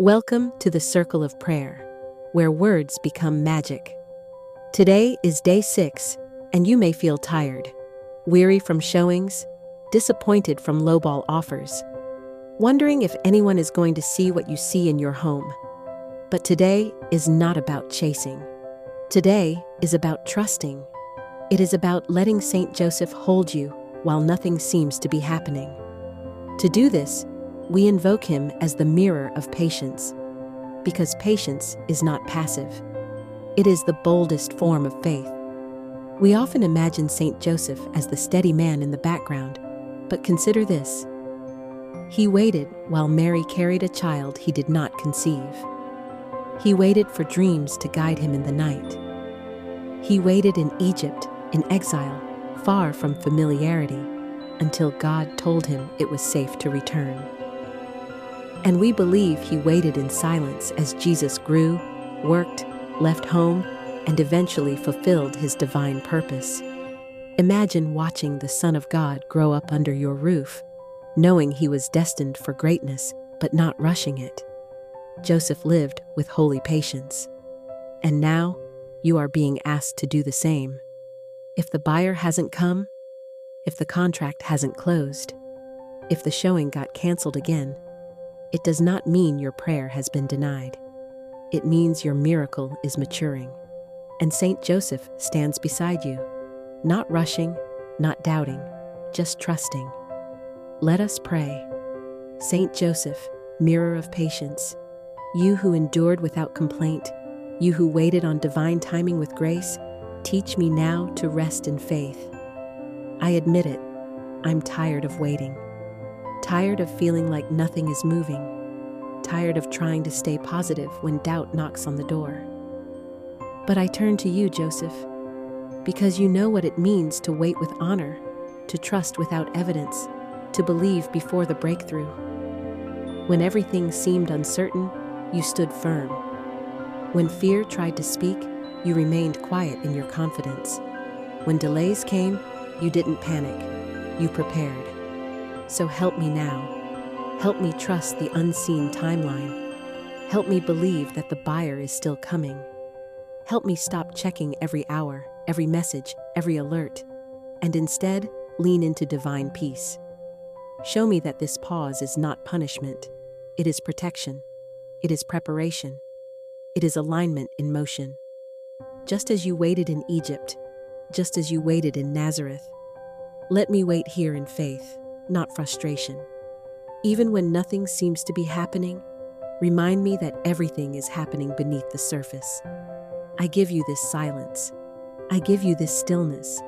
Welcome to the Circle of Prayer, where words become magic. Today is day 6, and you may feel tired, weary from showings, disappointed from lowball offers, wondering if anyone is going to see what you see in your home. But today is not about chasing. Today is about trusting. It is about letting Saint Joseph hold you while nothing seems to be happening. To do this, we invoke him as the mirror of patience, because patience is not passive. It is the boldest form of faith. We often imagine Saint Joseph as the steady man in the background, but consider this. He waited while Mary carried a child he did not conceive. He waited for dreams to guide him in the night. He waited in Egypt, in exile, far from familiarity, until God told him it was safe to return. And we believe he waited in silence as Jesus grew, worked, left home, and eventually fulfilled his divine purpose. Imagine watching the Son of God grow up under your roof, knowing he was destined for greatness, but not rushing it. Joseph lived with holy patience. And now, you are being asked to do the same. If the buyer hasn't come, if the contract hasn't closed, if the showing got canceled again, it does not mean your prayer has been denied. It means your miracle is maturing. And Saint Joseph stands beside you, not rushing, not doubting, just trusting. Let us pray. Saint Joseph, mirror of patience, you who endured without complaint, you who waited on divine timing with grace, teach me now to rest in faith. I admit it, I'm tired of waiting. Tired of feeling like nothing is moving. Tired of trying to stay positive when doubt knocks on the door. But I turn to you, Joseph, because you know what it means to wait with honor, to trust without evidence, to believe before the breakthrough. When everything seemed uncertain, you stood firm. When fear tried to speak, you remained quiet in your confidence. When delays came, you didn't panic. You prepared. So help me now. Help me trust the unseen timeline. Help me believe that the buyer is still coming. Help me stop checking every hour, every message, every alert, and instead lean into divine peace. Show me that this pause is not punishment. It is protection. It is preparation. It is alignment in motion. Just as you waited in Egypt, just as you waited in Nazareth, let me wait here in faith, not frustration. Even when nothing seems to be happening, remind me that everything is happening beneath the surface. I give you this silence. I give you this stillness,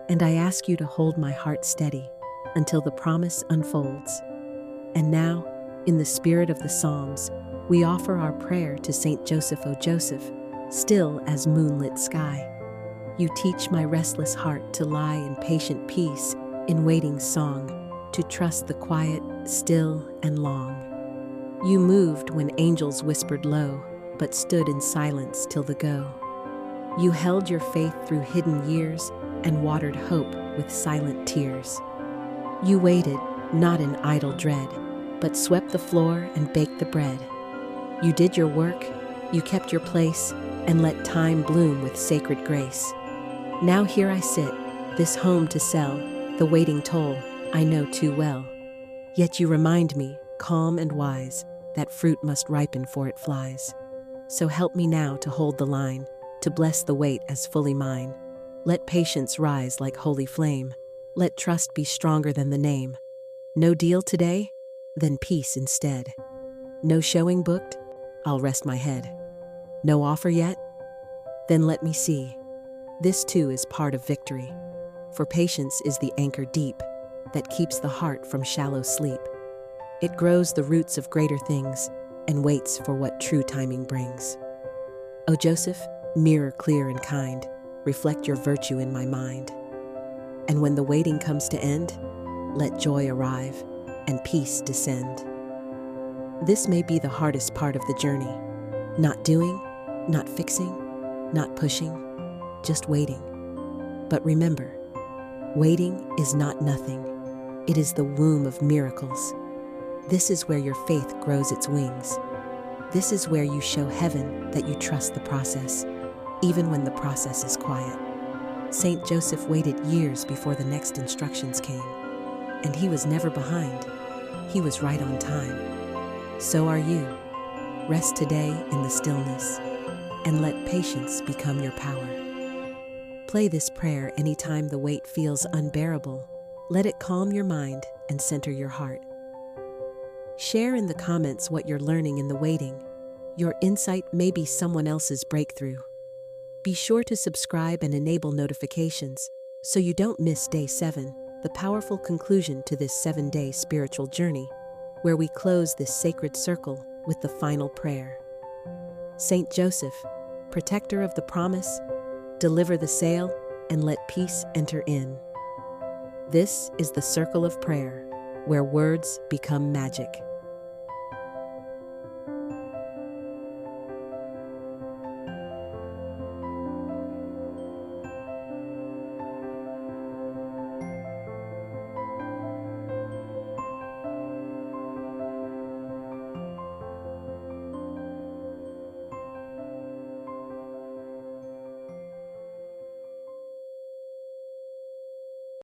and I ask you to hold my heart steady until the promise unfolds. And now, in the spirit of the Psalms, we offer our prayer to Saint Joseph, O Joseph, still as moonlit sky. You teach my restless heart to lie in patient peace, in waiting song, to trust the quiet, still, and long. You moved when angels whispered low, but stood in silence till the go. You held your faith through hidden years and watered hope with silent tears. You waited, not in idle dread, but swept the floor and baked the bread. You did your work, you kept your place, and let time bloom with sacred grace. Now here I sit, this home to sell, the waiting toll I know too well. Yet you remind me, calm and wise, that fruit must ripen for it flies. So help me now to hold the line, to bless the wait as fully mine. Let patience rise like holy flame. Let trust be stronger than the name. No deal today? Then peace instead. No showing booked? I'll rest my head. No offer yet? Then let me see. This too is part of victory. For patience is the anchor deep that keeps the heart from shallow sleep. It grows the roots of greater things and waits for what true timing brings. O Joseph, mirror clear and kind, reflect your virtue in my mind. And when the waiting comes to end, let joy arrive and peace descend. This may be the hardest part of the journey. Not doing, not fixing, not pushing, just waiting. But remember, waiting is not nothing. It is the womb of miracles. This is where your faith grows its wings. This is where you show heaven that you trust the process, even when the process is quiet. Saint Joseph waited years before the next instructions came, and he was never behind. He was right on time. So are you. Rest today in the stillness, and let patience become your power. Play this prayer anytime the weight feels unbearable. Let it calm your mind and center your heart. Share in the comments what you're learning in the waiting. Your insight may be someone else's breakthrough. Be sure to subscribe and enable notifications so you don't miss Day 7, the powerful conclusion to this 7-day spiritual journey, where we close this sacred circle with the final prayer. Saint Joseph, protector of the promise, deliver the sail and let peace enter in. This is the circle of prayer, where words become magic.